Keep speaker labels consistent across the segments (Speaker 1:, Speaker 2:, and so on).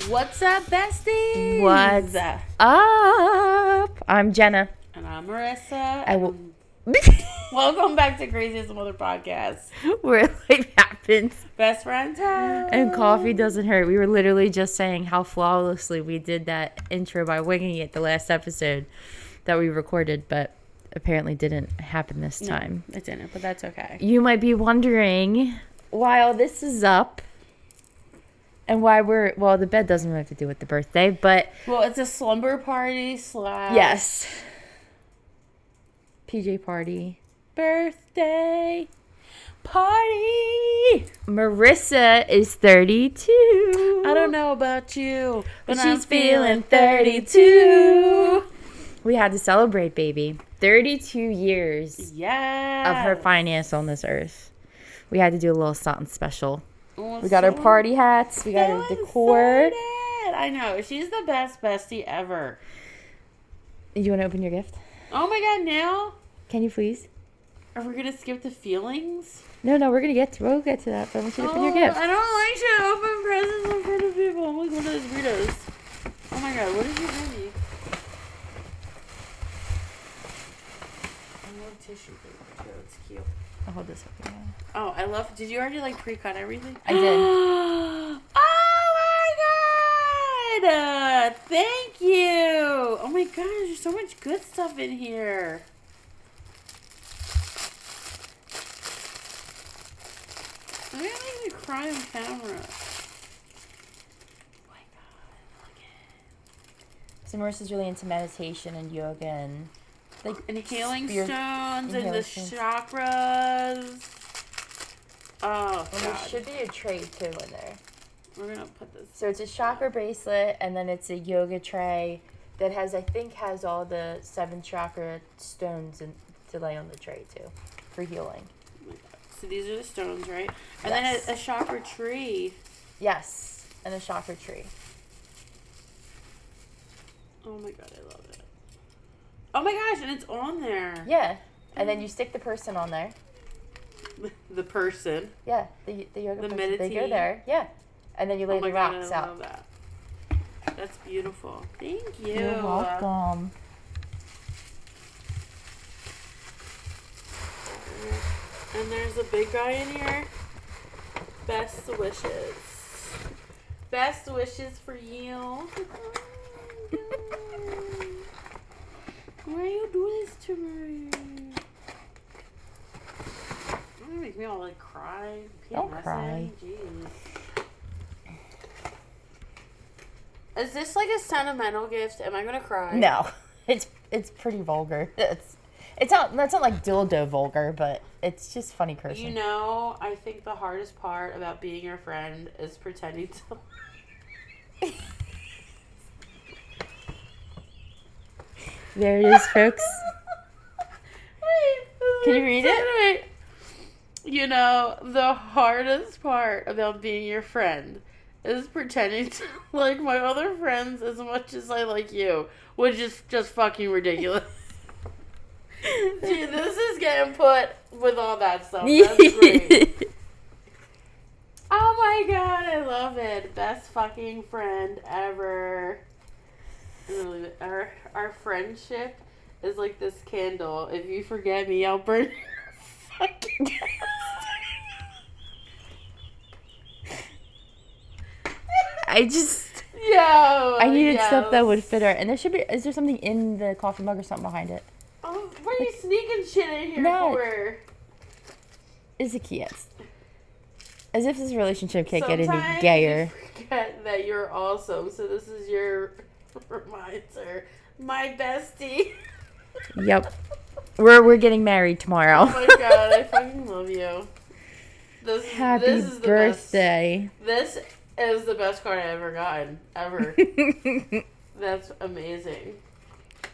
Speaker 1: What's up, besties?
Speaker 2: What's up? I'm Jenna.
Speaker 1: And I'm Marissa.
Speaker 2: And
Speaker 1: welcome back to Crazy as a Mother podcast.
Speaker 2: Where life happens.
Speaker 1: Best friend time.
Speaker 2: And coffee doesn't hurt. We were literally just saying how flawlessly we did that intro by winging it the last episode that we recorded, but apparently didn't happen this time.
Speaker 1: No, it didn't, but that's okay.
Speaker 2: You might be wondering why all this is up. And why the bed doesn't really have to do with the birthday, but...
Speaker 1: Well, it's a slumber party /
Speaker 2: Yes. PJ party.
Speaker 1: Birthday party.
Speaker 2: Marissa is 32.
Speaker 1: I don't know about you,
Speaker 2: but she's feeling 32. We had to celebrate, baby. 32 years of her finance on this earth. We had to do a little something special. We got our party hats. We got our decor.
Speaker 1: Excited. I know. She's the best bestie ever.
Speaker 2: You want to open your gift?
Speaker 1: Oh my god, now?
Speaker 2: Can you please?
Speaker 1: Are we going to skip the feelings?
Speaker 2: No, we're going to get to that, but I want you to open your gift.
Speaker 1: I don't like to open presents in front of people. I'm like one of those weirdos. Oh my god, what did you give me? I love tissue paper too. It's cute.
Speaker 2: I'll hold this up.
Speaker 1: Oh, I love... Did you already, pre-cut everything?
Speaker 2: I did.
Speaker 1: Oh, my God! Thank you! Oh, my God, there's so much good stuff in here. I'm going to make me cry on camera. Oh, my God. Look at it.
Speaker 2: So Marissa's really into meditation and yoga and...
Speaker 1: and healing stones and the chakras. Oh,
Speaker 2: and
Speaker 1: God.
Speaker 2: there should be a tray too in there.
Speaker 1: We're going to put this.
Speaker 2: So it's a chakra bracelet, and then it's a yoga tray that has all the 7 chakra stones to lay on the tray too for healing.
Speaker 1: Oh my God. So these are the stones, right? And
Speaker 2: yes.
Speaker 1: then a chakra tree.
Speaker 2: Yes, and a chakra tree.
Speaker 1: Oh my God, I love it. Oh my gosh, and it's on there.
Speaker 2: Yeah, and then you stick the person on there.
Speaker 1: The person.
Speaker 2: Yeah, the yoga
Speaker 1: the
Speaker 2: person.
Speaker 1: meditating.
Speaker 2: They go there. Yeah, and then you lay the rocks out.
Speaker 1: I love that. That's beautiful. Thank you.
Speaker 2: You're welcome.
Speaker 1: And there's a big guy in here. Best wishes. Best wishes for you. Why you do this to me? You're gonna make me all cry.
Speaker 2: Don't cry.
Speaker 1: Jeez. Is this a sentimental gift? Am I gonna cry?
Speaker 2: No, it's pretty vulgar. It's not like dildo vulgar, but it's just funny cursing.
Speaker 1: You know, I think the hardest part about being your friend is pretending to.
Speaker 2: There it is, folks.
Speaker 1: Wait,
Speaker 2: can you read it?
Speaker 1: Wait. You know, the hardest part about being your friend is pretending to like my other friends as much as I like you, which is just fucking ridiculous. Gee, this is getting put with all that stuff. That's great. Oh my god, I love it. Best fucking friend ever. Our friendship is like this candle. If you forget me, I'll burn your fucking
Speaker 2: I just...
Speaker 1: Yo!
Speaker 2: I needed stuff that would fit her. And is there something in the coffee mug or something behind it?
Speaker 1: Oh, what are you sneaking shit in here for?
Speaker 2: It's a key. As if this relationship can't get any
Speaker 1: Sometimes
Speaker 2: gayer.
Speaker 1: You forget that you're awesome, so this is your reminder. My bestie.
Speaker 2: Yep. We're getting married tomorrow.
Speaker 1: Oh my god, I fucking love you.
Speaker 2: Happy birthday.
Speaker 1: This is the best card I've ever gotten. Ever. That's amazing.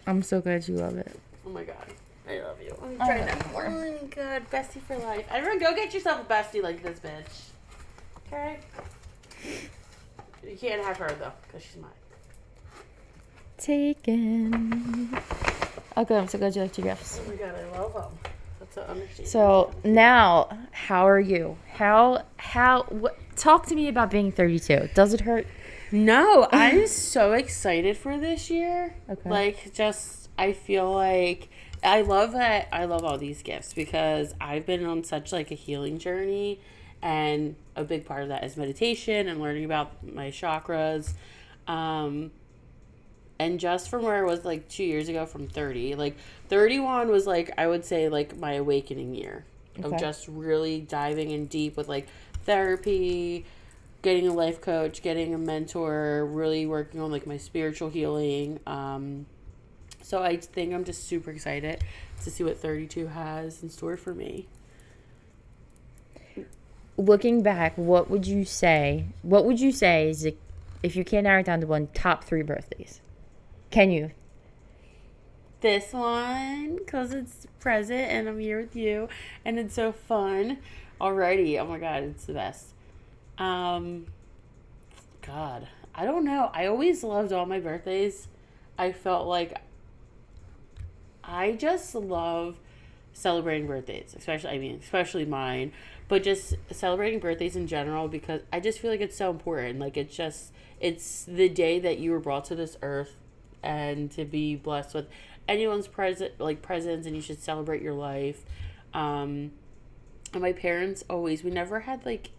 Speaker 2: I'm so glad you love it.
Speaker 1: Oh my god. I love you. I'm trying to. Oh my god, bestie for life. Everyone, go get yourself a bestie like this bitch. Okay? You can't have her though, because she's mine.
Speaker 2: Taken. Okay, I'm so glad you liked your gifts.
Speaker 1: Oh my god, I love them. That's an understatement.
Speaker 2: So now, how are you? What? Talk to me about being 32. Does it hurt?
Speaker 1: No, I'm so excited for this year.
Speaker 2: Okay.
Speaker 1: Like, just, I feel like, I love all these gifts because I've been on such, like, a healing journey. And a big part of that is meditation and learning about my chakras. And just from where I was, like, 2 years ago from 30. Like, 31 was, like, I would say, like, my awakening year. Of just really diving in deep with, like, therapy, getting a life coach, getting a mentor, really working on, like, my spiritual healing. So I think I'm just super excited to see what 32 has in store for me.
Speaker 2: Looking back, what would you say is, if you can't narrow it down to one, top 3 birthdays? Can you?
Speaker 1: This one, because it's present and I'm here with you and it's so fun already. Oh my God, it's the best. God, I don't know. I always loved all my birthdays. I felt like I just love celebrating birthdays, especially mine, but just celebrating birthdays in general because I just feel like it's so important. Like, it's the day that you were brought to this earth and to be blessed with anyone's presence, and you should celebrate your life. And my parents we never had, like,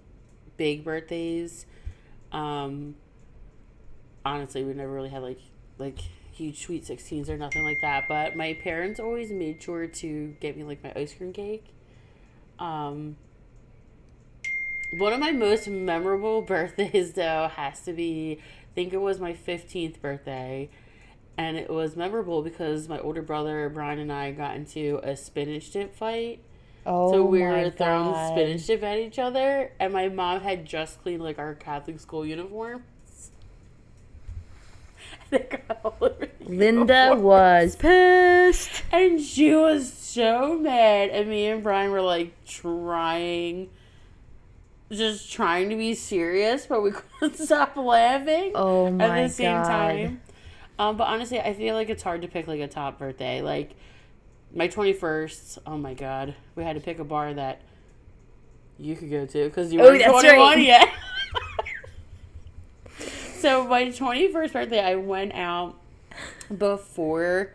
Speaker 1: big birthdays. Honestly, we never really had, like huge sweet 16s or nothing like that, but my parents always made sure to get me, like, my ice cream cake. One of my most memorable birthdays, though, has to be, I think it was my 15th birthday. And it was memorable because my older brother, Brian, and I got into a spinach dip fight.
Speaker 2: Oh,
Speaker 1: so we were throwing spinach dip at each other. And my mom had just cleaned, like, our Catholic school uniforms. They got all over the
Speaker 2: Linda
Speaker 1: uniforms.
Speaker 2: was pissed.
Speaker 1: And she was so mad. And me and Brian were, like, trying to be serious, but we couldn't stop laughing.
Speaker 2: Oh, my God.
Speaker 1: At the same time. But honestly, I feel like it's hard to pick, like, a top birthday. Like, my 21st, oh my God. We had to pick a bar that you could go to because you weren't 21 yet. So, my 21st birthday, I went out before,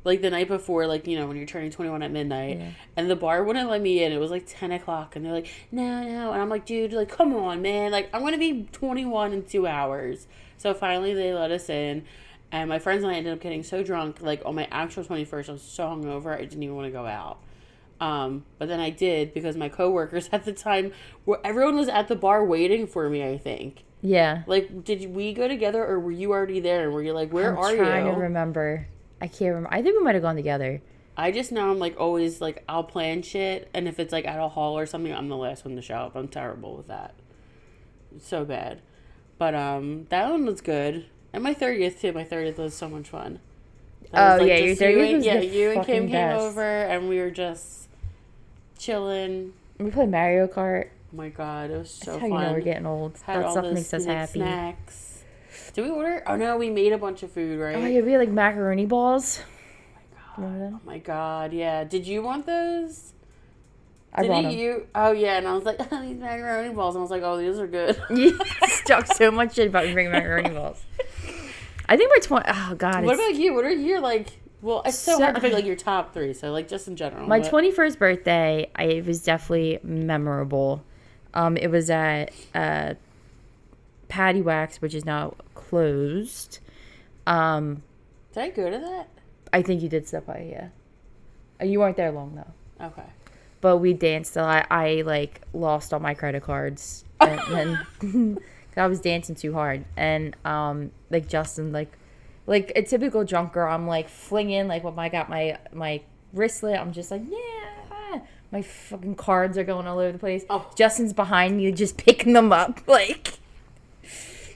Speaker 1: like, the night before, like, you know, when you're turning 21 at midnight. Yeah. And the bar wouldn't let me in. It was, like, 10 o'clock. And they're like, no. And I'm like, dude, like, come on, man. Like, I'm going to be 21 in 2 hours. So, finally, they let us in. And my friends and I ended up getting so drunk, like, on my actual 21st, I was so hungover, I didn't even want to go out. But then I did because my coworkers at the time, everyone was at the bar waiting for me, I think.
Speaker 2: Yeah.
Speaker 1: Like, did we go together or were you already there? And were you like, where are you?
Speaker 2: I'm trying to remember. I can't remember. I think we might have gone together.
Speaker 1: I just know I'm, like, always, like, I'll plan shit. And if it's, like, at a hall or something, I'm the last one to show up. I'm terrible with that. It's so bad. But that one was good. And my 30th, too. My 30th was so much fun.
Speaker 2: Your 30th was
Speaker 1: you and Kim
Speaker 2: best.
Speaker 1: came over, and we were just chilling.
Speaker 2: We played Mario Kart.
Speaker 1: Oh, my God. It was so
Speaker 2: That's
Speaker 1: fun.
Speaker 2: how you know we're getting old.
Speaker 1: Had
Speaker 2: that stuff makes us happy.
Speaker 1: Snacks. Did we order? Oh, no. We made a bunch of food, right?
Speaker 2: Oh, yeah. We had, like, macaroni balls.
Speaker 1: Oh, my God. Yeah. Did you want those?
Speaker 2: I brought them.
Speaker 1: Oh, yeah. And I was like, oh, these macaroni balls. And I was like, oh, these are good.
Speaker 2: You talk so much shit about me bringing macaroni balls. I think we're 20. Oh, God.
Speaker 1: What about you? What are your, like, well, it's so hard to pick, like, your top 3. So, like, just in general.
Speaker 2: My 21st birthday, it was definitely memorable. It was at Patty Wax, which is now closed.
Speaker 1: Did I go to that?
Speaker 2: I think you did step by, yeah. You weren't there long, though.
Speaker 1: Okay.
Speaker 2: But we danced a lot. I like, lost all my credit cards. And then I was dancing too hard. And, like, Justin, like a typical drunk girl, I'm, like, flinging, like, when I got my wristlet, I'm just like, yeah. My fucking cards are going all over the place. Oh. Justin's behind me, just picking them up, like.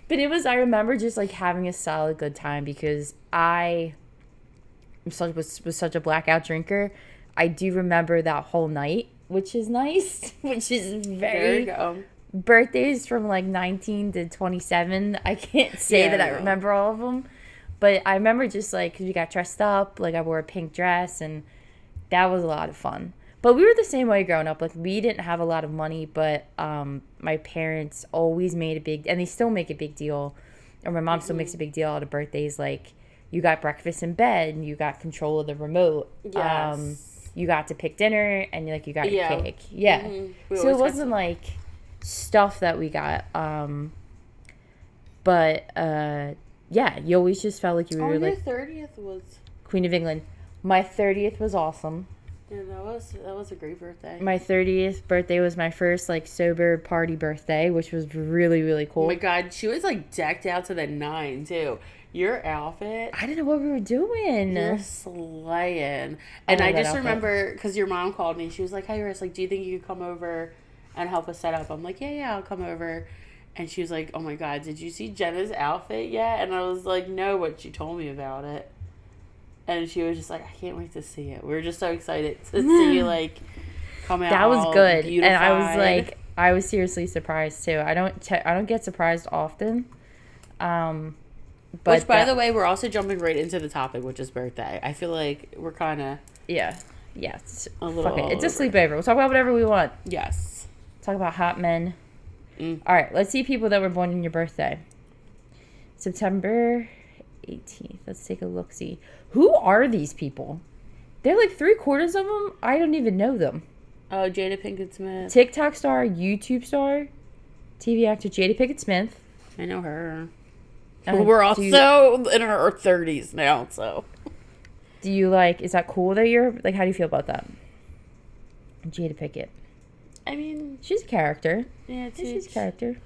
Speaker 2: But I remember just, like, having a solid good time because I was such a blackout drinker. I do remember that whole night, which is nice, which is very... There you go. Birthdays from, like, 19 to 27, I can't say that I remember all of them. But I remember just, like, because we got dressed up, like, I wore a pink dress, and that was a lot of fun. But we were the same way growing up. Like, we didn't have a lot of money, but my parents always made a big, and they still make a big deal, or my mom still makes a big deal out of birthdays. Like, you got breakfast in bed, and you got control of the remote.
Speaker 1: Yes.
Speaker 2: You got to pick dinner, and you got your cake. Yeah.
Speaker 1: Mm-hmm.
Speaker 2: So it wasn't like stuff that we got. But yeah, you always just felt like you were like.
Speaker 1: Your 30th was
Speaker 2: Queen of England. My 30th was awesome.
Speaker 1: Yeah, that was a great birthday.
Speaker 2: My 30th birthday was my first like sober party birthday, which was really, really cool.
Speaker 1: Oh my God, she was like decked out to the 9 too. Your outfit.
Speaker 2: I didn't know what we were doing.
Speaker 1: You're slaying. And I just remember, because your mom called me, she was like, "Hey, Iris, like, do you think you could come over and help us set up?" I'm like, yeah, I'll come over. And she was like, "Oh my God, did you see Jenna's outfit yet?" And I was like, "No," but she told me about it. And she was just like, "I can't wait to see it." We were just so excited to see you, like, come out.
Speaker 2: That was good.
Speaker 1: Beautified.
Speaker 2: And I was like, I was seriously surprised too. I don't get surprised often. But
Speaker 1: which, by the way, we're also jumping right into the topic, which is birthday. I feel like we're kind of...
Speaker 2: Yeah. It's
Speaker 1: a little...
Speaker 2: It's a sleepover. We'll talk about whatever we want.
Speaker 1: Yes.
Speaker 2: Talk about hot men. All right. Let's see people that were born on your birthday. September 18th. Let's take a look-see. Who are these people? They're like 3/4 of them. I don't even know them.
Speaker 1: Oh, Jada Pinkett Smith.
Speaker 2: TikTok star, YouTube star, TV actor Jada Pinkett Smith.
Speaker 1: I know her. We're also in our 30s now, so.
Speaker 2: Do you like, is that cool that you're, like, how do you feel about that? Jada Pinkett.
Speaker 1: I mean.
Speaker 2: She's a character.
Speaker 1: Yeah,
Speaker 2: she's a character.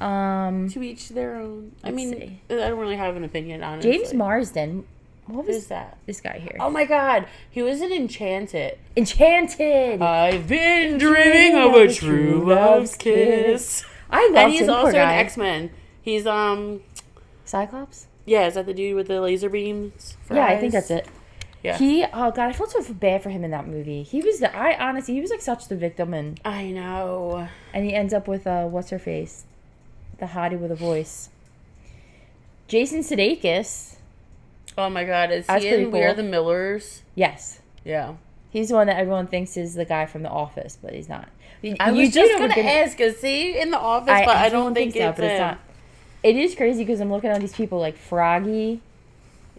Speaker 1: To each their own. I mean, I don't really have an opinion, honestly.
Speaker 2: James Marsden. What was
Speaker 1: Who's that?
Speaker 2: This guy here.
Speaker 1: Oh my God. He was in Enchanted.
Speaker 2: Enchanted!
Speaker 1: I've been dreaming of a true love's kiss.
Speaker 2: I love him.
Speaker 1: And he's also in X-Men. He's,
Speaker 2: Cyclops?
Speaker 1: Yeah, is that the dude with the laser beams?
Speaker 2: Yeah, eyes? I think that's it.
Speaker 1: Yeah.
Speaker 2: Oh God, I felt so bad for him in that movie. He was honestly, he was like such the victim, and
Speaker 1: I know.
Speaker 2: And he ends up with what's her face, the hottie with a voice, Jason Sudeikis.
Speaker 1: Oh my God, is he in We Are the Millers?
Speaker 2: Yes.
Speaker 1: Yeah.
Speaker 2: He's the one that everyone thinks is the guy from The Office, but he's not.
Speaker 1: I was just gonna ask, is he in The Office? But I don't think so, but it's not.
Speaker 2: It is crazy because I'm looking at these people like Froggy,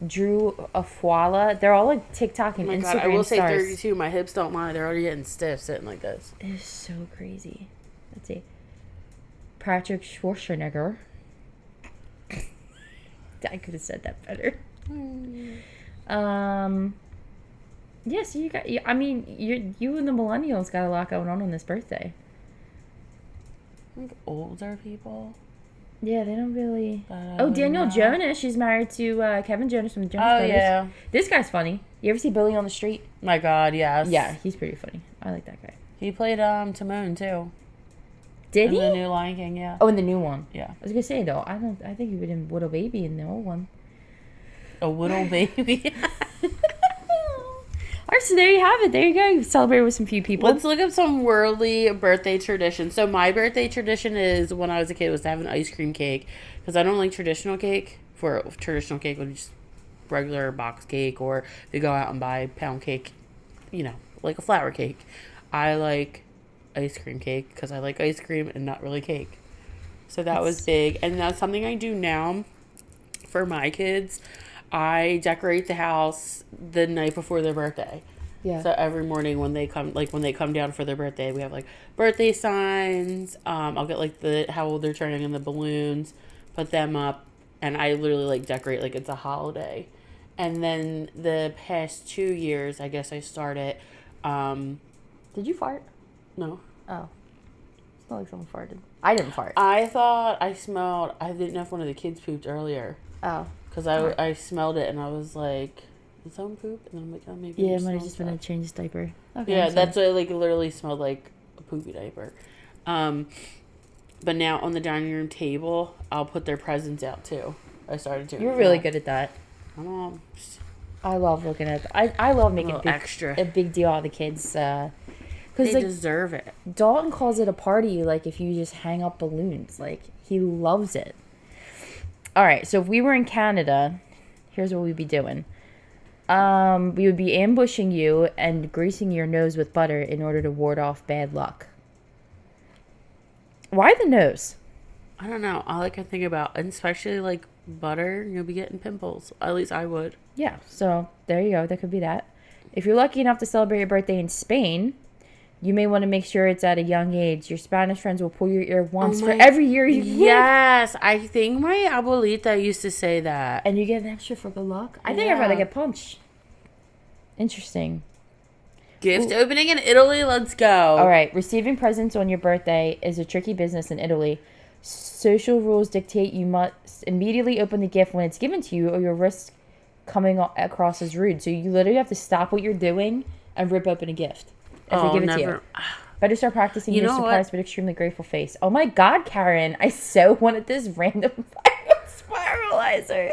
Speaker 2: Drew Afuala. They're all like TikTok and Instagram stars. I will say
Speaker 1: 32. My hips don't lie. They're already getting stiff sitting like this.
Speaker 2: It is so crazy. Let's see. Patrick Schwarzenegger. I could have said that better. Yeah, so you got. I mean, you and the millennials got a lot going on this birthday.
Speaker 1: I think older people.
Speaker 2: Yeah, they don't really. Daniel Jonas. She's married to Kevin Jonas from the Jonas Brothers.
Speaker 1: Yeah.
Speaker 2: This guy's funny. You ever see Billy on the Street?
Speaker 1: My God, yes.
Speaker 2: Yeah, he's pretty funny. I like that guy.
Speaker 1: He played Timon too.
Speaker 2: Did he?
Speaker 1: In the new Lion King, yeah.
Speaker 2: Oh, in the new one.
Speaker 1: Yeah.
Speaker 2: I was gonna say though, I think he would in Little Baby in the old one.
Speaker 1: A little baby.
Speaker 2: All right, so there you have it. There you go. You celebrate with some few people.
Speaker 1: Let's look up some worldly birthday traditions. So my birthday tradition is, when I was a kid, was to have an ice cream cake. Because I don't like traditional cake. For traditional cake, would just regular box cake. Or if you go out and buy pound cake, like a flour cake. I like ice cream cake because I like ice cream and not really cake. So that was big. And that's something I do now for my kids. I decorate the house the night before their birthday. Yeah. So every morning when they come down for their birthday, we have like birthday signs. I'll get like how old they're turning and the balloons, put them up, and I literally like decorate like it's a holiday. And then the past 2 years, I guess I started.
Speaker 2: Did you fart?
Speaker 1: No.
Speaker 2: Oh. It smelled like someone farted. I didn't fart.
Speaker 1: I thought I smelled. I didn't know if one of the kids pooped earlier.
Speaker 2: Oh.
Speaker 1: Because I smelled it and I was like, did someone poop? And then I'm like, oh, maybe.
Speaker 2: Yeah, it might have just been a changed diaper.
Speaker 1: Okay, yeah, that's what it literally smelled like, a poopy diaper. But now on the dining room table, I'll put their presents out too. I started doing.
Speaker 2: You're really good at that. I love looking at. I love making a big deal out of the kids. Because
Speaker 1: they deserve it.
Speaker 2: Dalton calls it a party. Like if you just hang up balloons, like he loves it. All right, so if we were in Canada, here's what we'd be doing. We would be ambushing you and greasing your nose with butter in order to ward off bad luck. Why the nose?
Speaker 1: I don't know. All I can think about, and especially like butter, you'll be getting pimples. At least I would.
Speaker 2: Yeah, so there you go. That could be that. If you're lucky enough to celebrate your birthday in Spain, you may want to make sure it's at a young age. Your Spanish friends will pull your ear once for every year you live.
Speaker 1: Yes, I think my abuelita used to say that.
Speaker 2: And you get an extra for good luck? I think I'd rather get punched. Interesting.
Speaker 1: Gift opening in Italy, let's go.
Speaker 2: All right, receiving presents on your birthday is a tricky business in Italy. Social rules dictate you must immediately open the gift when it's given to you, or you'll risk coming across as rude. So you literally have to stop what you're doing and rip open a gift if they give it to you. Better start practicing your surprised but extremely grateful face. Oh my God, Karen, I so wanted this random spiralizer.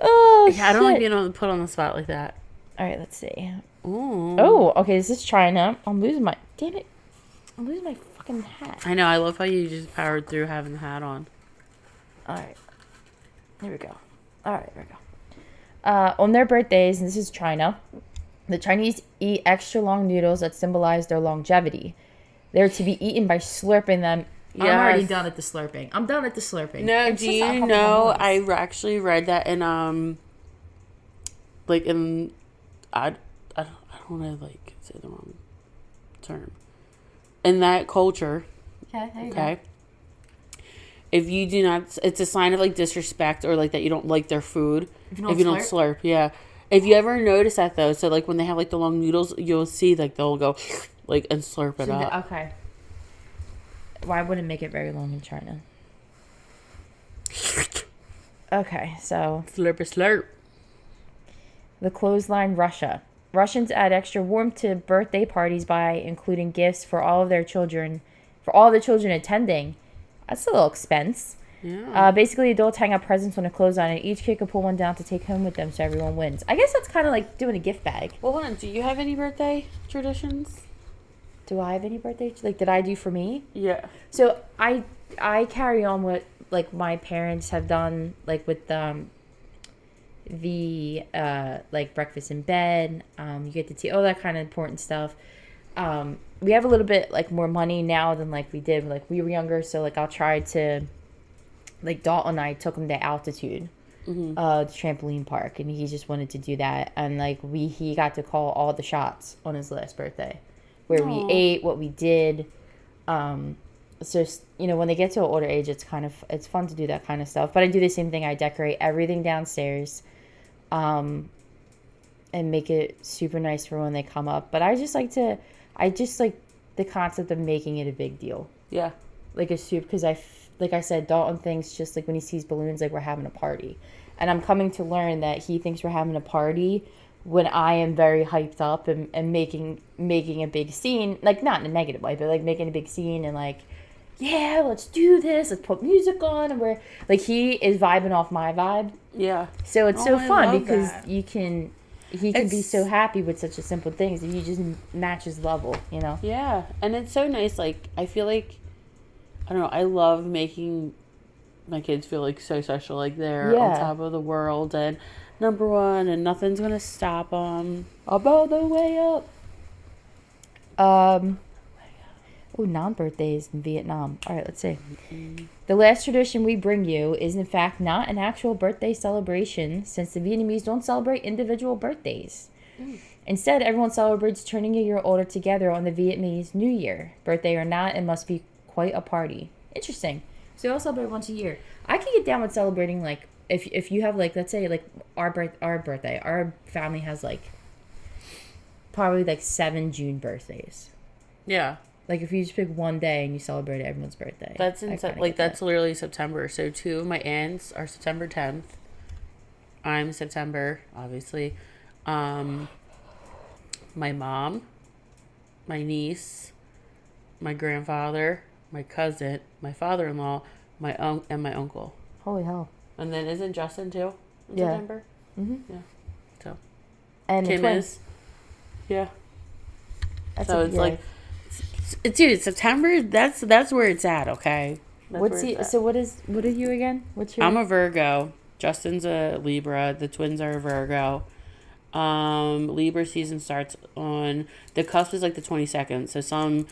Speaker 2: Oh,
Speaker 1: yeah, I don't like being able to put on the spot like that.
Speaker 2: All right, let's see.
Speaker 1: Ooh.
Speaker 2: Oh, okay, this is China. I'm losing my fucking hat.
Speaker 1: I know, I love how you just powered through having the hat on.
Speaker 2: All right. Here we go. All right, here we go. On their birthdays, and this is China, the Chinese eat extra long noodles that symbolize their longevity. They're to be eaten by slurping them. Yes. I'm already done at the slurping.
Speaker 1: No,
Speaker 2: it's
Speaker 1: do you know, I actually read that in, I don't want to, say the wrong term. In that culture,
Speaker 2: okay, there you go.
Speaker 1: If you do not, it's a sign of disrespect or that you don't like their food. If you don't slurp, yeah. If you ever notice that though, so when they have the long noodles, you'll see they'll go and slurp it up.
Speaker 2: Okay. Why wouldn't make it very long in China? Okay, so
Speaker 1: slurp.
Speaker 2: The clothesline Russia. Russians add extra warmth to birthday parties by including gifts for all the children attending. That's a little expense.
Speaker 1: Yeah.
Speaker 2: Basically, adults hang up presents on a clothesline, and each kid can pull one down to take home with them, so everyone wins. I guess that's kind of like doing a gift bag.
Speaker 1: Well, hold on. Do you have any birthday traditions?
Speaker 2: Do I have any birthday? Did I do for me?
Speaker 1: Yeah.
Speaker 2: So I carry on what my parents have done, with the breakfast in bed. You get the tea, all that kind of important stuff. We have a little bit more money now than we did when we were younger. So I'll try to Dalton and I took him to Altitude, the trampoline park, and he just wanted to do that. And he got to call all the shots on his last birthday, where we ate, what we did. So when they get to an older age, it's fun to do that kind of stuff. But I do the same thing. I decorate everything downstairs, and make it super nice for when they come up. But I just like the concept of making it a big deal.
Speaker 1: Yeah.
Speaker 2: A soup, because I said, Dalton thinks just when he sees balloons, we're having a party. And I'm coming to learn that he thinks we're having a party when I am very hyped up and making a big scene. Not in a negative way, but making a big scene and yeah, let's do this. Let's put music on. And we're he is vibing off my vibe.
Speaker 1: Yeah.
Speaker 2: So it's so fun because he can be so happy with such a simple things, and you just match his level,
Speaker 1: Yeah, and it's so nice. I feel I don't know. I love making my kids feel so special. They're on top of the world and number one, and nothing's gonna stop them.
Speaker 2: Up all the way up. Non-birthdays in Vietnam. All right, let's see. Mm-hmm. The last tradition we bring you is, in fact, not an actual birthday celebration, since the Vietnamese don't celebrate individual birthdays. Instead, everyone celebrates turning a year older together on the Vietnamese New Year. Birthday or not, it must be quite a party. Interesting. So they all celebrate once a year. I can get down with celebrating, if you have, let's say, our birthday. Our family has, probably, 7 June birthdays.
Speaker 1: Yeah.
Speaker 2: If you just pick one day and you celebrate everyone's birthday.
Speaker 1: That's that's literally September. So 2 of my aunts are September 10th. I'm September, obviously. My mom, my niece, my grandfather, my cousin, my father-in-law, and my uncle.
Speaker 2: Holy hell.
Speaker 1: And then isn't Justin too in September? Mm-hmm. Yeah. So.
Speaker 2: And
Speaker 1: Kim is. Yeah. Dude, September, that's where it's at, okay?
Speaker 2: So what are you again?
Speaker 1: I'm a Virgo. Justin's a Libra. The twins are a Virgo. Libra season starts on the cusp is like the 22nd. So some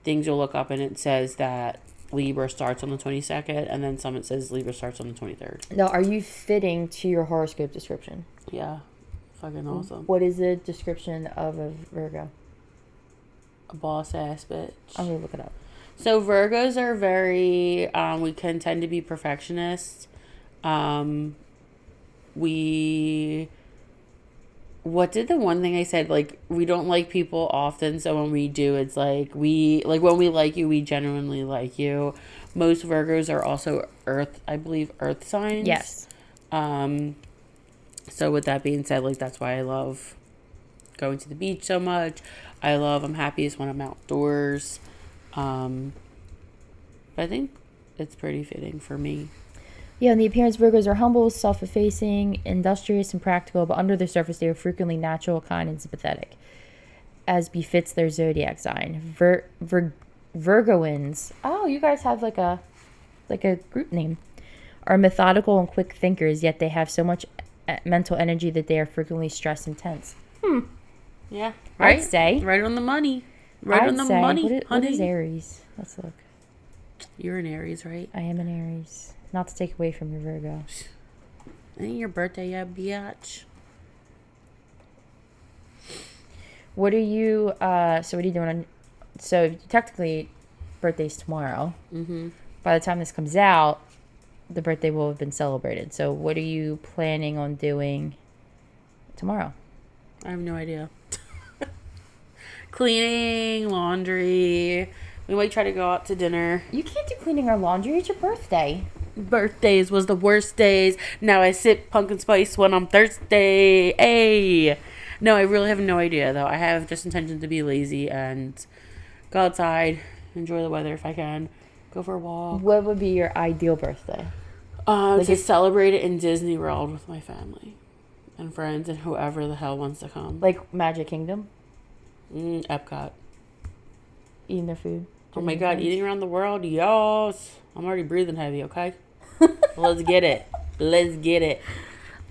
Speaker 1: things you'll look up and it says that Libra starts on the 22nd, and then some it says Libra starts on the 23rd.
Speaker 2: Now, are you fitting to your horoscope description?
Speaker 1: Yeah, fucking awesome.
Speaker 2: What is the description of a Virgo?
Speaker 1: A boss ass bitch.
Speaker 2: I'm gonna look it up.
Speaker 1: So Virgos are very we can tend to be perfectionists. What did the one thing I said? Like, we don't like people often, so when we do, it's like when we like you, we genuinely like you. Most Virgos are also earth signs.
Speaker 2: Yes.
Speaker 1: So with that being said, like, that's why I love going to the beach so much. I'm happiest when I'm outdoors. But I think it's pretty fitting for me.
Speaker 2: Yeah, in the appearance, Virgos are humble, self-effacing, industrious, and practical, but under the surface, they are frequently natural, kind, and sympathetic, as befits their zodiac sign. Virgoans, oh, you guys have like a group name, are methodical and quick thinkers, yet they have so much mental energy that they are frequently stressed and tense.
Speaker 1: Yeah, right?
Speaker 2: I'd say.
Speaker 1: Right on the money. Right on the money, honey.
Speaker 2: What is Aries? Let's look.
Speaker 1: You're an Aries, right?
Speaker 2: I am an Aries. Not to take away from your Virgo.
Speaker 1: Ain't your birthday yet, biatch?
Speaker 2: What are you, so what are you doing so technically, birthday's tomorrow.
Speaker 1: Mm-hmm.
Speaker 2: By the time this comes out, the birthday will have been celebrated. So what are you planning on doing tomorrow?
Speaker 1: I have no idea. Cleaning, laundry. We might try to go out to dinner.
Speaker 2: You can't do cleaning or laundry. It's your birthday.
Speaker 1: Birthdays was the worst days. Now I sip pumpkin spice when I'm thirsty. Hey. No, I really have no idea, though. I have just intention to be lazy and go outside, enjoy the weather if I can, go for a walk.
Speaker 2: What would be your ideal birthday?
Speaker 1: To celebrate it in Disney World with my family and friends and whoever the hell wants to come.
Speaker 2: Like Magic Kingdom?
Speaker 1: Epcot.
Speaker 2: Eating their food.
Speaker 1: Oh my God, eating around the world? Yes. I'm already breathing heavy, okay? Let's get it. Let's get it.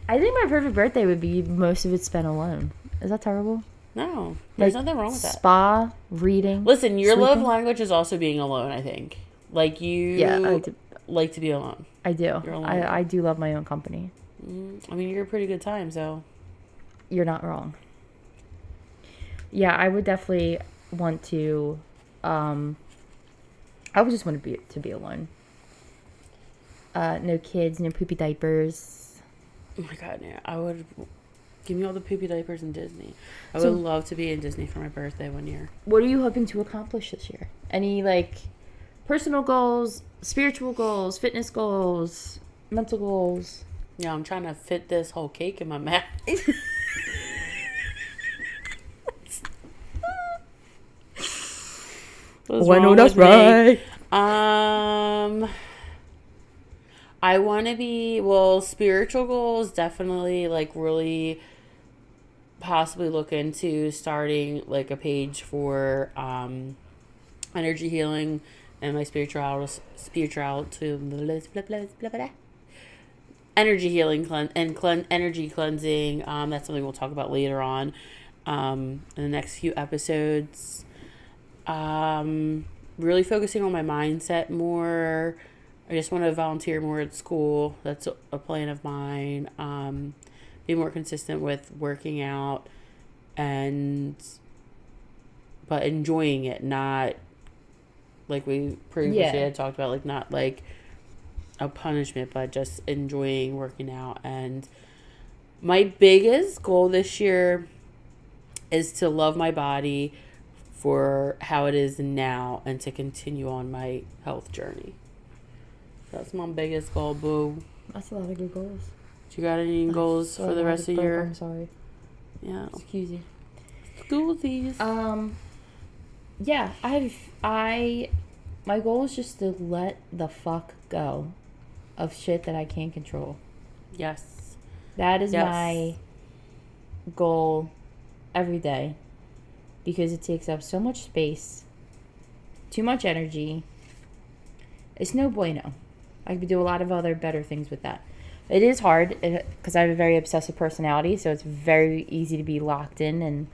Speaker 2: I think my perfect birthday would be most of it spent alone. Is that terrible?
Speaker 1: No. There's nothing wrong with that.
Speaker 2: Spa, reading.
Speaker 1: Listen, your
Speaker 2: sleeping.
Speaker 1: love language is also being alone, I think. Like, you like to be alone.
Speaker 2: I do.
Speaker 1: You're alone.
Speaker 2: I do love my own company.
Speaker 1: I mean, you're a pretty good time, so.
Speaker 2: You're not wrong. Yeah, I would definitely want to, I would just want to be alone. No kids, no poopy diapers.
Speaker 1: Oh my God, yeah. I would give me all the poopy diapers in Disney. I would love to be in Disney for my birthday one year.
Speaker 2: What are you hoping to accomplish this year? Any personal goals, spiritual goals, fitness goals, mental goals?
Speaker 1: Yeah, I'm trying to fit this whole cake in my mouth.
Speaker 2: I know that's right.
Speaker 1: I want to be, spiritual goals, definitely, really possibly look into starting, a page for, energy healing and my spirituality, energy healing energy cleansing. That's something we'll talk about later on, in the next few episodes. Really focusing on my mindset more. I just want to volunteer more at school. That's a plan of mine. Be more consistent with working out but enjoying it, not like we previously had talked about, not like a punishment, but just enjoying working out. And my biggest goal this year is to love my body for how it is now and to continue on my health journey. That's my biggest goal, boo.
Speaker 2: That's a lot of good goals.
Speaker 1: Do you got any goals for the rest of the year?
Speaker 2: I'm sorry.
Speaker 1: Yeah.
Speaker 2: Excuse you.
Speaker 1: Schoolsies.
Speaker 2: Yeah, my goal is just to let the fuck go of shit that I can't control.
Speaker 1: Yes.
Speaker 2: That is my goal every day, because it takes up so much space, too much energy. It's no bueno. I could do a lot of other better things with that. It is hard because I have a very obsessive personality, so it's very easy to be locked in. And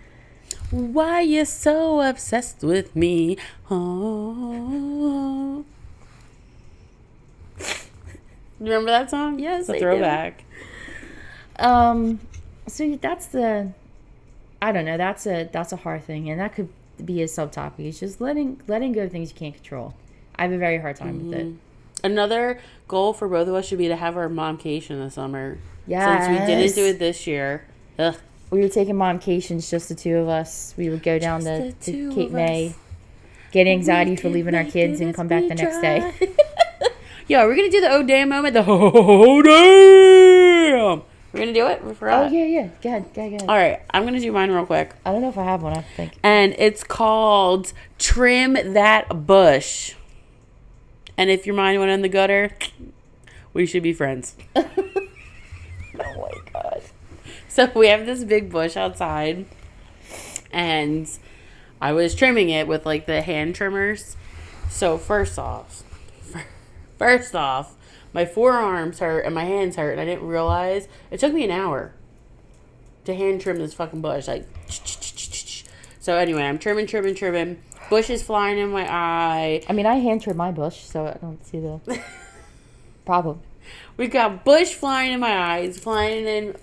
Speaker 1: why you so obsessed with me? Oh. You remember that song?
Speaker 2: Yes,
Speaker 1: it's a throwback.
Speaker 2: So that's I don't know. That's a hard thing, and that could be a subtopic. It's just letting go of things you can't control. I have a very hard time with it.
Speaker 1: Another goal for both of us should be to have our momcation this summer.
Speaker 2: Yes.
Speaker 1: Since we didn't do it this year. Ugh.
Speaker 2: We were taking momcations, just the two of us. We would go down to Cape May, get anxiety for leaving our kids, and come back the next day.
Speaker 1: Yo, we're going to do the oh damn moment. The oh damn. We're going to do it? We forgot.
Speaker 2: Oh, yeah. Go ahead.
Speaker 1: All right. I'm going to do mine real quick.
Speaker 2: I don't know if I have one, I think.
Speaker 1: And it's called Trim That Bush. And if your mind went in the gutter, we should be friends.
Speaker 2: Oh, my God.
Speaker 1: So we have this big bush outside. And I was trimming it with, like, the hand trimmers. So first off, my forearms hurt and my hands hurt, and I didn't realize. It took me an hour to hand trim this fucking bush. Like, so anyway, I'm trimming. Bush is flying in my eye.
Speaker 2: I mean, I hand trim my bush, so I don't see the problem.
Speaker 1: We've got bush flying in my eyes, flying in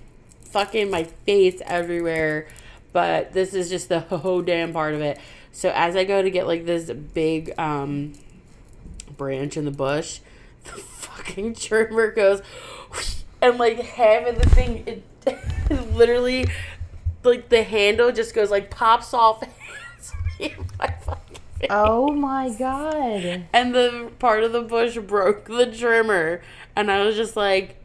Speaker 1: fucking my face everywhere. But this is just the whole damn part of it. So as I go to get, like, this big branch in the bush, the fucking trimmer goes, and, like, half of the thing, it literally, like, the handle just goes, like, pops off and hits me in my fucking face.
Speaker 2: Oh, my God.
Speaker 1: And the part of the bush broke the trimmer. And I was just like,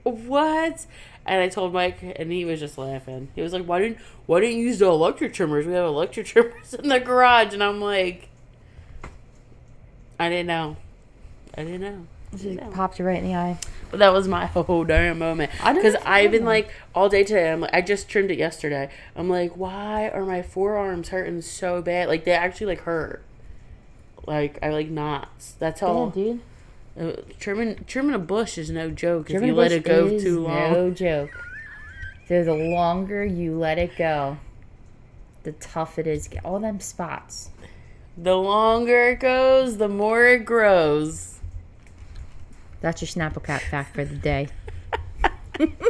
Speaker 1: what? And I told Mike, and he was just laughing. He was like, why didn't you use the electric trimmers? We have electric trimmers in the garage. And I'm like, I didn't know. It
Speaker 2: just popped you right in the eye.
Speaker 1: But that was my whole damn moment. Because I've been like, all day today, I'm like, I just trimmed it yesterday. I'm like, why are my forearms hurting so bad? Like, they actually, like, hurt. Like, I like knots. That's all.
Speaker 2: Damn, dude.
Speaker 1: Trimming a bush is no joke if you let it go too long.
Speaker 2: No joke. So the longer you let it go, the tougher it is. All them spots.
Speaker 1: The longer it goes, the more it grows.
Speaker 2: That's your Snapple Cap fact for the day. I don't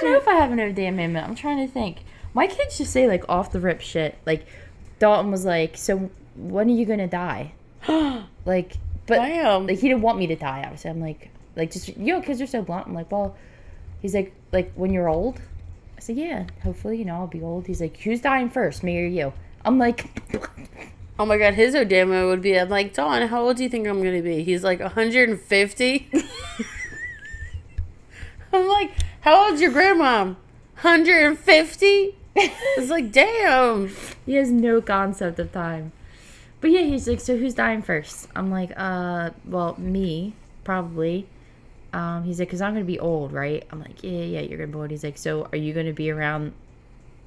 Speaker 2: know if I have another damn moment. I'm trying to think. My kids just say, like, off the rip shit. Like, Dalton was like, so when are you going to die? Like, but
Speaker 1: Damn.
Speaker 2: Like, he didn't want me to die, obviously. I'm like, just, kids are so blunt. I'm like, well, he's like, when you're old? I said, yeah, hopefully, I'll be old. He's like, who's dying first, me or you? I'm like,
Speaker 1: oh my God, his Odamo would be, I'm like, Dawn, how old do you think I'm going to be? He's like, 150? I'm like, how old's your grandma? 150? It's like, damn.
Speaker 2: He has no concept of time. But yeah, he's like, so who's dying first? I'm like, well, me, probably. He's like, because I'm going to be old, right? I'm like, yeah, you're going to be old. He's like, so are you going to be around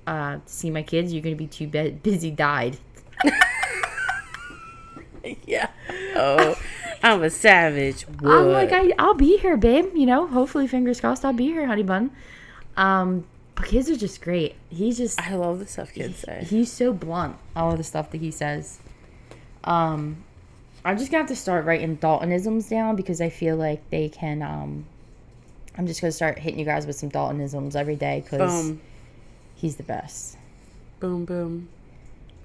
Speaker 2: to see my kids? You're going to be too busy died.
Speaker 1: Yeah. Oh, I'm a savage. What?
Speaker 2: I'm like, I'll be here, babe. Hopefully, fingers crossed, I'll be here, honey bun. But kids are just great.
Speaker 1: I love the stuff kids say.
Speaker 2: He's so blunt, all of the stuff that he says. I'm just gonna have to start writing Daltonisms down because I feel like they can. I'm just gonna start hitting you guys with some Daltonisms every day because he's the best.
Speaker 1: Boom, boom.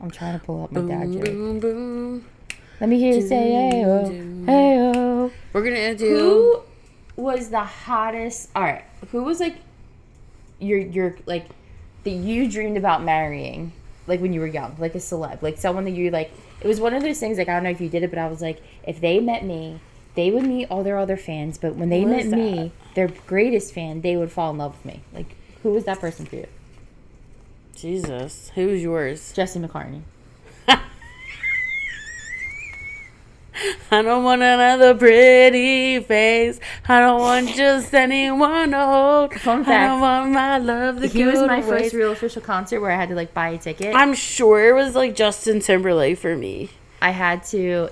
Speaker 2: I'm trying to pull up my dad joke.
Speaker 1: Boom, boom.
Speaker 2: Let me hear you say, hey-oh, hey-oh.
Speaker 1: We're gonna do.
Speaker 2: Who was the hottest? All right. Who was like your like that you dreamed about marrying, like when you were young, like a celeb, like someone that you like. It was one of those things. Like I don't know if you did it, but I was like, if they met me, they would meet all their other fans. But when they met me, their greatest fan, they would fall in love with me. Like who was that person for you?
Speaker 1: Jesus, who was yours?
Speaker 2: Jesse McCartney.
Speaker 1: I don't want another pretty face. I don't want just anyone to hold.
Speaker 2: Fun fact,
Speaker 1: I don't want my love to
Speaker 2: he was my first real official concert where I had to like buy a ticket.
Speaker 1: I'm sure it was like Justin Timberlake for me.
Speaker 2: I had to.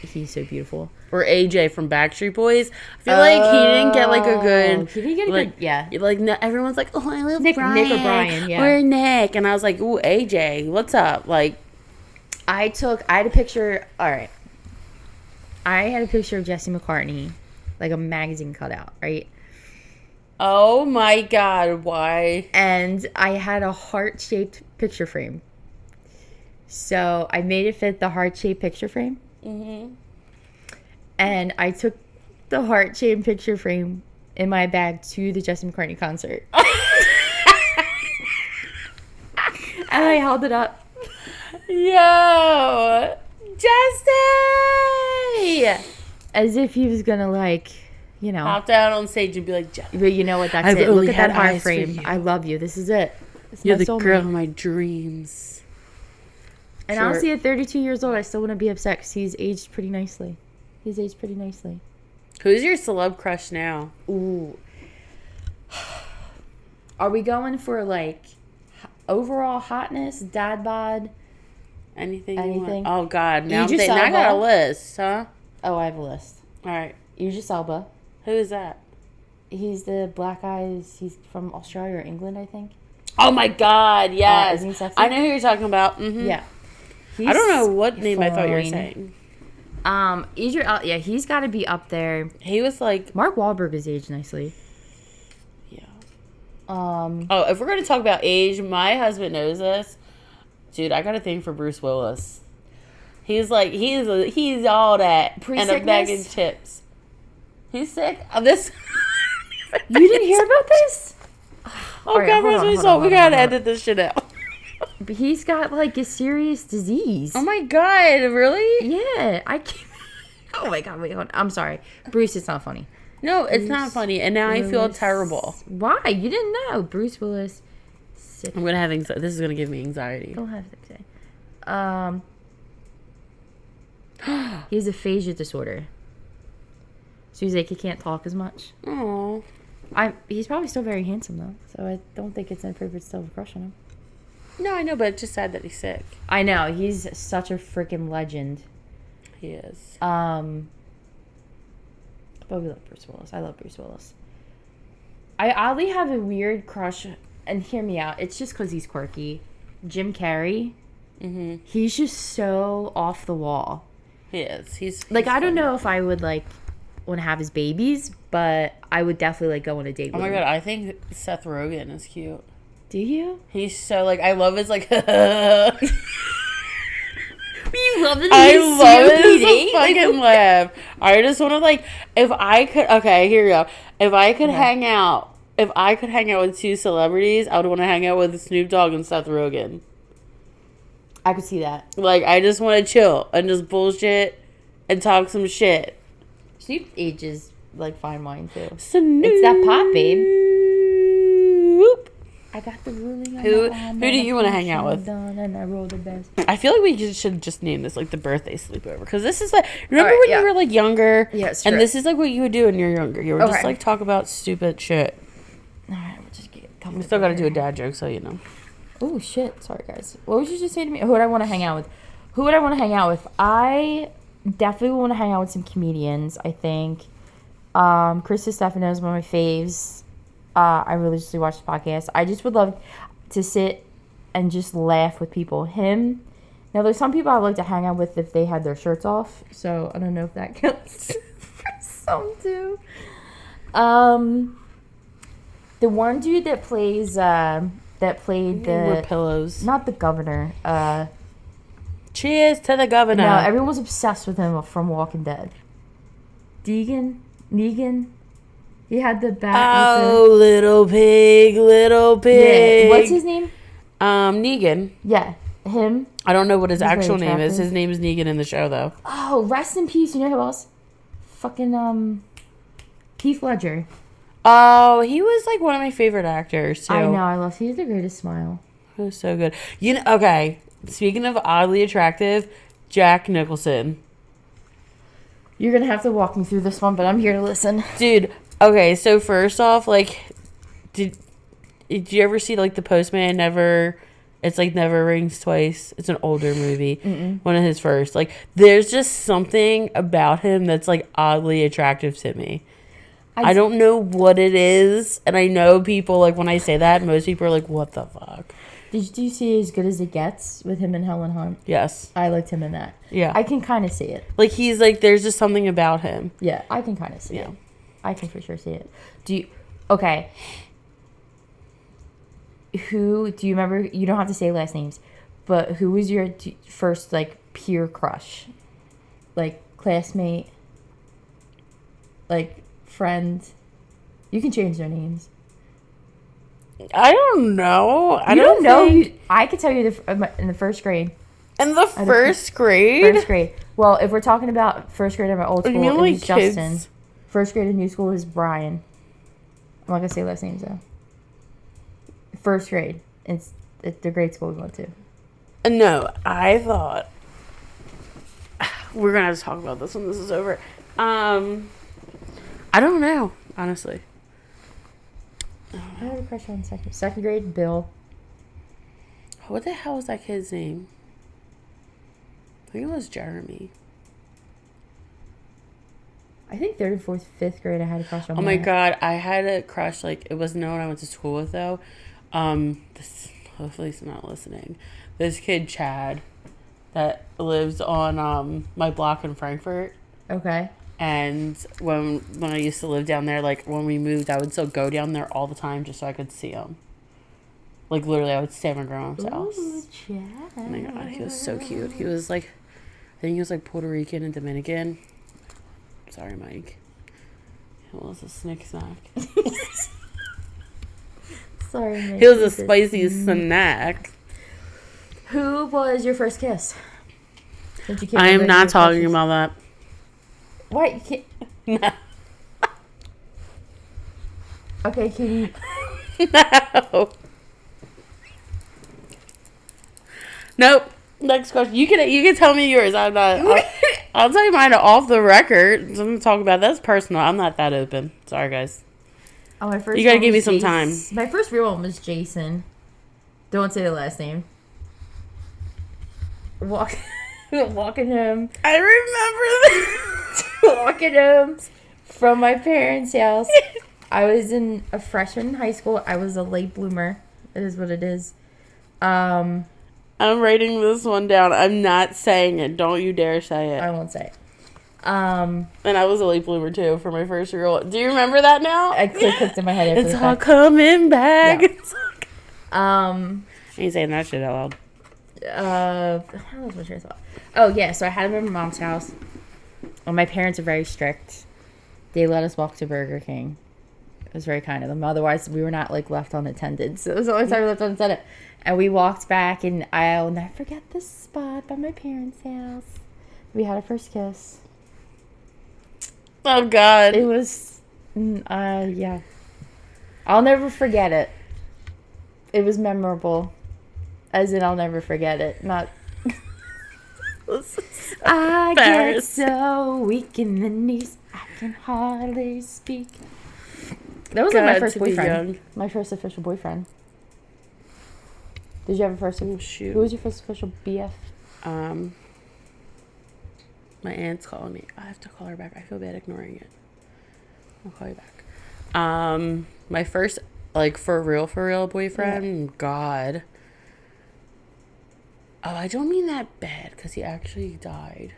Speaker 2: He's so beautiful.
Speaker 1: Or AJ from Backstreet Boys. I feel like he didn't get like a good.
Speaker 2: He didn't get a good. Yeah.
Speaker 1: Like everyone's like, oh, I love
Speaker 2: Nick
Speaker 1: Brian.
Speaker 2: Nick or Brian. Yeah.
Speaker 1: Or Nick, and I was like, ooh, AJ, what's up? Like,
Speaker 2: I had a picture. All right. I had a picture of Jesse McCartney, like a magazine cutout, right?
Speaker 1: Oh my God, why?
Speaker 2: And I had a heart-shaped picture frame. So I made it fit the heart-shaped picture frame. Mm-hmm. And I took the heart-shaped picture frame in my bag to the Jesse McCartney concert. And I held it up.
Speaker 1: Yo! Jesse!
Speaker 2: As if he was gonna, like, you know.
Speaker 1: Hop down on stage and be like, Jesse.
Speaker 2: But you know what? That's it. Look at that heart frame. I love you. This is it.
Speaker 1: You're the girl of my dreams.
Speaker 2: And honestly, at 32 years old, I still wouldn't be upset because he's aged pretty nicely. Who's
Speaker 1: your celeb crush now?
Speaker 2: Ooh. Are we going for, like, overall hotness, dad bod?
Speaker 1: Anything? Oh, God. Now
Speaker 2: Idris
Speaker 1: I got a list, huh?
Speaker 2: Oh, I have a list.
Speaker 1: All right.
Speaker 2: Idris Elba.
Speaker 1: Who is that?
Speaker 2: He's the black eyes. He's from Australia or England, I think.
Speaker 1: Oh, my God. Yes.
Speaker 2: Isn't he sexy?
Speaker 1: I know who you're talking about. Mm-hmm.
Speaker 2: Yeah.
Speaker 1: I don't know what name I thought you were saying.
Speaker 2: He's got to be up there.
Speaker 1: He was like...
Speaker 2: Mark Wahlberg is aged nicely.
Speaker 1: Yeah.
Speaker 2: If
Speaker 1: we're going to talk about age, my husband knows this. Dude, I got a thing for Bruce Willis. He's like, he's all that.
Speaker 2: Pre-sickness?
Speaker 1: And a bag of chips. He's sick? This...
Speaker 2: You didn't hear about this?
Speaker 1: Oh, right, God, we got to edit this shit out.
Speaker 2: But he's got, like, a serious disease.
Speaker 1: Oh, my God. Really?
Speaker 2: Yeah. I can't... Oh, my God. Wait, hold on. I'm sorry. Bruce, it's not funny.
Speaker 1: No, it's not funny. And now Willis. I feel terrible.
Speaker 2: Why? You didn't know. Bruce Willis.
Speaker 1: Sick. I'm going to have anxiety. This is going to give me anxiety.
Speaker 2: Don't have anxiety. He has aphasia disorder. So he's like, he can't talk as much.
Speaker 1: Oh.
Speaker 2: He's probably still very handsome, though. So I don't think it's inappropriate to still have a crush on him.
Speaker 1: No, I know, but it's just sad that he's sick.
Speaker 2: I know. He's such a freaking legend.
Speaker 1: He is.
Speaker 2: But we love Bruce Willis. I love Bruce Willis. I oddly have a weird crush, and hear me out. It's just because he's quirky. Jim Carrey. Mm-hmm. He's just so off the wall.
Speaker 1: He is. He's
Speaker 2: like, I don't know if I would, like, want to have his babies, but I would definitely, like, go on a date with him.
Speaker 1: Oh, my God. I think Seth Rogen is cute.
Speaker 2: Do you?
Speaker 1: He's so, like, I love his, like,
Speaker 2: You love it? I
Speaker 1: love his fucking laugh. I just want to, like, if I could, okay, here we go. If I could hang out with two celebrities, I would want to hang out with Snoop Dogg and Seth Rogen.
Speaker 2: I could see that.
Speaker 1: Like, I just want to chill and just bullshit and talk some shit.
Speaker 2: Snoop ages like fine wine, too.
Speaker 1: Snoop.
Speaker 2: It's that pop, babe. I got the ruling.
Speaker 1: Who do you want to hang out with?
Speaker 2: And I rolled the best.
Speaker 1: I feel like we should just name this like the birthday sleepover, because this is like, remember when you were like younger?
Speaker 2: Yes.
Speaker 1: And this is like what you would do when you're younger. You would just like talk about stupid shit.
Speaker 2: All right, we'll just get.
Speaker 1: We still got to do a dad joke, so you know.
Speaker 2: Oh shit! Sorry guys. What would you just say to me? Who would I want to hang out with? I definitely want to hang out with some comedians. I think Chris Stefano is one of my faves. I religiously watch the podcast. I just would love to sit and just laugh with people. Him. Now, there's some people I would like to hang out with if they had their shirts off. So, I don't know if that counts for some, too. The one dude that played
Speaker 1: More pillows.
Speaker 2: Not the governor.
Speaker 1: Cheers to the governor.
Speaker 2: No, everyone was obsessed with him from Walking Dead. Negan. He had the bat.
Speaker 1: Oh, little pig.
Speaker 2: Yeah. What's his name?
Speaker 1: Negan.
Speaker 2: Yeah, him.
Speaker 1: I don't know what his actual name is. His name is Negan in the show, though.
Speaker 2: Oh, rest in peace. You know who else? Fucking, Heath Ledger.
Speaker 1: Oh, he was, like, one of my favorite actors, too.
Speaker 2: I know. He's the greatest smile.
Speaker 1: He was so good. You know, okay, speaking of oddly attractive, Jack Nicholson.
Speaker 2: You're going to have to walk me through this one, but I'm here to listen.
Speaker 1: Dude, okay, so first off, like, did you ever see, like, The Postman Never It's like Never Rings Twice. It's an older movie. Mm-mm. One of his first. Like, there's just something about him that's like oddly attractive to me. I don't know what it is. And I know people, like, when I say that, most people are like, what the fuck?
Speaker 2: Did you see As Good as It Gets with him and Helen Hunt?
Speaker 1: Yes.
Speaker 2: I liked him in that.
Speaker 1: Yeah.
Speaker 2: I can kind of see it.
Speaker 1: Like, he's like, there's just something about him.
Speaker 2: Yeah, I can kind of see it. I can for sure see it. Okay. Do you remember, you don't have to say last names, but who was your first, like, peer crush? Like, classmate? Like, friend? You can change their names.
Speaker 1: I don't know.
Speaker 2: I don't know. I could tell you in the first grade.
Speaker 1: In the first grade?
Speaker 2: First grade. Well, if we're talking about first grade in my old school, it was Justin. First grade in new school was Brian. I'm not going to say last names, though. First grade. It's the grade school we went to.
Speaker 1: No, I thought... We're going to have to talk about this when this is over. I don't know, honestly.
Speaker 2: I had a crush on second grade, Bill.
Speaker 1: What the hell was that kid's name? I think it was Jeremy.
Speaker 2: I think third and fourth, fifth grade, I had a crush on.
Speaker 1: Oh my god, I had a crush. Like, it wasn't no one I went to school with though. Hopefully he's not listening. This kid Chad, that lives on my block in Frankfurt.
Speaker 2: Okay.
Speaker 1: And when I used to live down there, like, when we moved, I would still go down there all the time just so I could see him. Like, literally, I would stay at my grandma's house.
Speaker 2: Chad.
Speaker 1: Oh my god, he was so cute. He was like, I think he was like Puerto Rican and Dominican. Sorry, Mike. It was a snack.
Speaker 2: Sorry, Mike.
Speaker 1: He was a spicy snack.
Speaker 2: Who was your first kiss?
Speaker 1: I am not talking about that.
Speaker 2: What? You can't...
Speaker 1: No.
Speaker 2: Okay, can you...
Speaker 1: No. Nope. Next question. You can tell me yours. I'm not. I'll tell you mine off the record. I'm gonna talk about that's personal. I'm not that open. Sorry, guys.
Speaker 2: Oh, my first.
Speaker 1: You gotta give me some time.
Speaker 2: My first real one was Jason. Don't say the last name. Walking him.
Speaker 1: I remember that.
Speaker 2: Walking him from my parents' house. I was in a freshman in high school. I was a late bloomer. It is what it is.
Speaker 1: I'm writing this one down. I'm not saying it. Don't you dare say it.
Speaker 2: I won't say it.
Speaker 1: And I was a late bloomer too for my first real. Do you remember that now?
Speaker 2: I clicked in my head.
Speaker 1: It's all coming back.
Speaker 2: Yeah.
Speaker 1: I ain't saying that shit out loud.
Speaker 2: How was my train of thought? Oh yeah, so I had him at my mom's house. Well, my parents are very strict. They let us walk to Burger King. It was very kind of them. Otherwise, we were not like left unattended. So it was the only time we left unattended. And we walked back, and I'll never forget this spot by my parents' house. We had our first kiss.
Speaker 1: Oh, God.
Speaker 2: It was, yeah. I'll never forget it. It was memorable. As in, I'll never forget it. Not... I get so weak in the knees, I can hardly speak. That was like my first boyfriend. My first official boyfriend. Did you have a first?
Speaker 1: Oh, shoot.
Speaker 2: Who was your first official BF?
Speaker 1: My aunt's calling me. I have to call her back. I feel bad ignoring it. I'll call you back. My first, like, for real boyfriend. Yeah. God. Oh, I don't mean that bad because he actually died.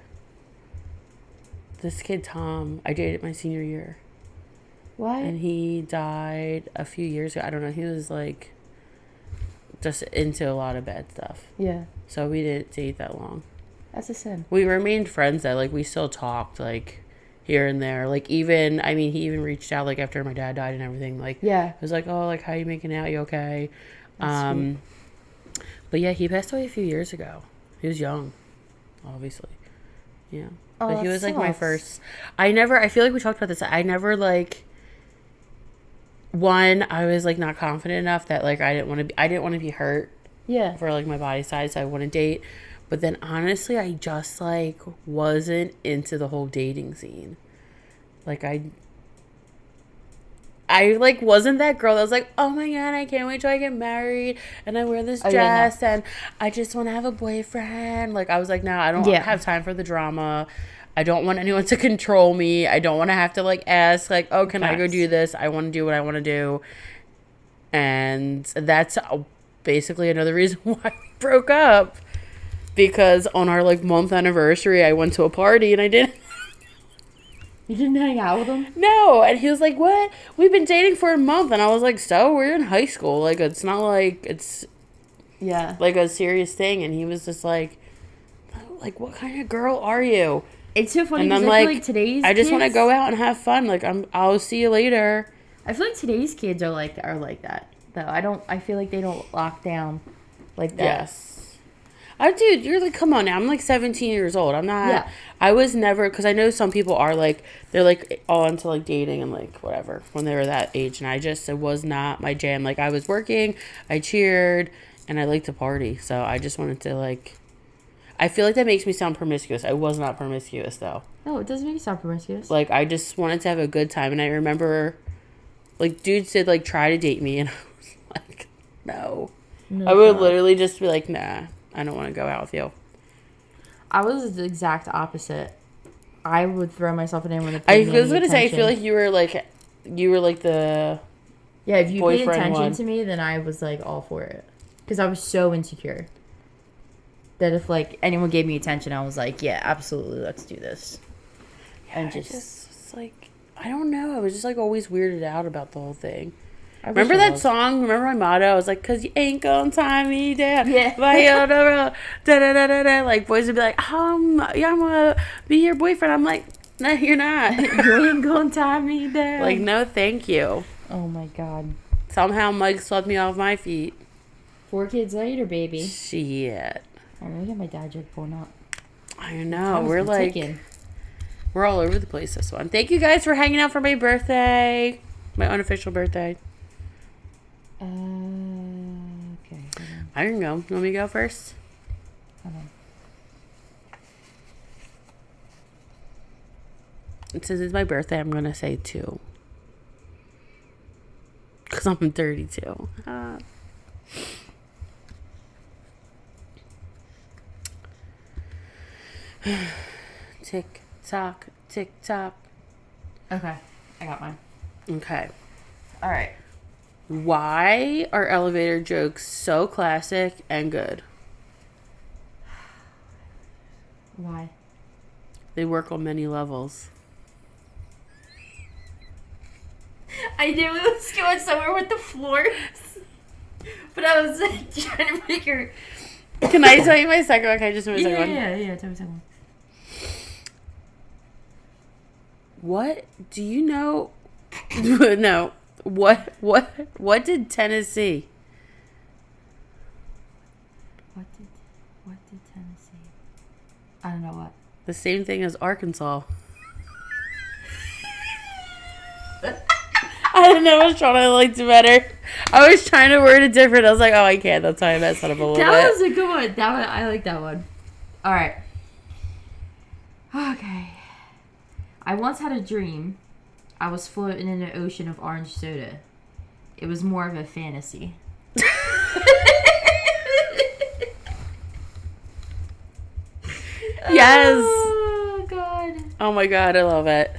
Speaker 1: This kid Tom, I dated my senior year.
Speaker 2: What?
Speaker 1: And he died a few years ago. I don't know. He was like just into a lot of bad stuff.
Speaker 2: Yeah.
Speaker 1: So we didn't date that long.
Speaker 2: That's a sin.
Speaker 1: We remained friends though. Like, we still talked, like, here and there. Like, even, I mean, he even reached out, like, after my dad died and everything. Like,
Speaker 2: yeah.
Speaker 1: It was like, oh, like, how you making out? You okay?
Speaker 2: That's sweet.
Speaker 1: But yeah, he passed away a few years ago. He was young, obviously. Yeah.
Speaker 2: Oh,
Speaker 1: but he was, like, my first. I feel like we talked about this. I never, like, I was, like, not confident enough that, like, I didn't want to be hurt.
Speaker 2: Yeah.
Speaker 1: For, like, my body size, so I wouldn't date. But then, honestly, I just, like, wasn't into the whole dating scene. Like, I like wasn't that girl that was like, oh my god, I can't wait till I get married and I wear this dress and I just want to have a boyfriend. Like I was like, no, I don't have time for the drama. I don't want anyone to control me. I don't want to have to like ask like, oh, can I go do this? I want to do what I want to do. And that's basically another reason why we broke up. Because on our like month anniversary, I went to a party and I didn't.
Speaker 2: You didn't hang out with him?
Speaker 1: No. And he was like, what? We've been dating for a month. And I was like, so? We're in high school. Like, it's not like it's like a serious thing. And he was just like, what kind of girl are you?
Speaker 2: It's so funny because I feel like today's
Speaker 1: I just want to go out and have fun. Like, I'll see you later.
Speaker 2: I feel like today's kids are like that, though. I feel like they don't lock down like that.
Speaker 1: Yes. Oh, dude, you're like, come on now. I'm like 17 years old. I'm not. Yeah. I was never, because I know some people are like, they're like all into like dating and like whatever when they were that age. And it was not my jam. Like I was working, I cheered, and I liked to party. So I just wanted to like, I feel like that makes me sound promiscuous. I was not promiscuous though.
Speaker 2: No, it doesn't make you sound promiscuous.
Speaker 1: Like I just wanted to have a good time. And I remember like dudes did like try to date me and I was like, no. I would literally just be like, nah. I don't want to go out with you.
Speaker 2: I was the exact opposite. I would throw myself in anyone that
Speaker 1: paid me. I was going to say, I feel like you were like the
Speaker 2: if you paid attention to me, then I was like all for it. Because I was so insecure. That if like anyone gave me attention, I was like, yeah, absolutely, let's do this.
Speaker 1: Yeah, and just like, I don't know. I was just like always weirded out about the whole thing. Remember that song? Remember my motto? I was like, cause you ain't gonna tie me down. Yeah. Like boys would be like, yeah, I'm gonna be your boyfriend. I'm like, no, you're not.
Speaker 2: You ain't gonna tie me down.
Speaker 1: Like, no, thank you.
Speaker 2: Oh my god.
Speaker 1: Somehow Mike swept me off my feet.
Speaker 2: 4 kids later, baby.
Speaker 1: Shit.
Speaker 2: I'm gonna get my dad joke pulling up.
Speaker 1: I know. We're like, we're all over the place this one. Thank you guys for hanging out for my birthday. My unofficial birthday.
Speaker 2: Okay.
Speaker 1: I can go. You want me to go first? Since it's my birthday, I'm going to say 2. Because I'm 32. Tick tock, tick tock.
Speaker 2: Okay. I got mine.
Speaker 1: Okay.
Speaker 2: All right.
Speaker 1: Why are elevator jokes so classic and good?
Speaker 2: Why?
Speaker 1: They work on many levels.
Speaker 2: I knew it was going somewhere with the floors. But I was like, trying to figure.
Speaker 1: Can I tell you my second one? Can I just do my second one?
Speaker 2: Yeah. Tell me second one.
Speaker 1: What do you know? No. What did Tennessee?
Speaker 2: What did Tennessee? I don't know what.
Speaker 1: The same thing as Arkansas. I don't know. I was trying to like do better. I was trying to word it different. I was like, oh, I can't. That's how I messed it up a little bit.
Speaker 2: That was a good one. I like that one. All right. Okay. I once had a dream. I was floating in an ocean of orange soda. It was more of a fantasy.
Speaker 1: Yes.
Speaker 2: Oh, God.
Speaker 1: Oh, my God. I love it.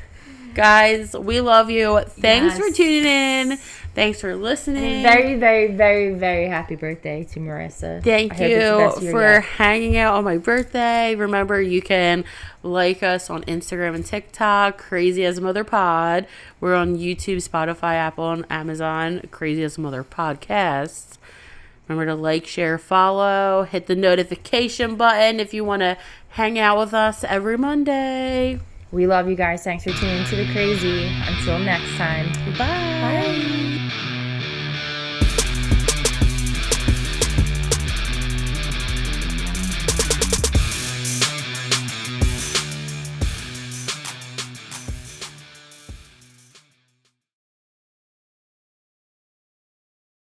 Speaker 1: Guys, we love you. Thanks for tuning in. Thanks for listening.
Speaker 2: And very, very, very, very happy birthday to Marissa.
Speaker 1: Thank you for hanging out on my birthday. Remember, you can like us on Instagram and TikTok, Crazy as a Mother Pod. We're on YouTube, Spotify, Apple, and Amazon, Crazy as a Mother Podcasts. Remember to like, share, follow, hit the notification button if you want to hang out with us every Monday.
Speaker 2: We love you guys. Thanks for tuning into The Crazy. Until next time.
Speaker 1: Bye.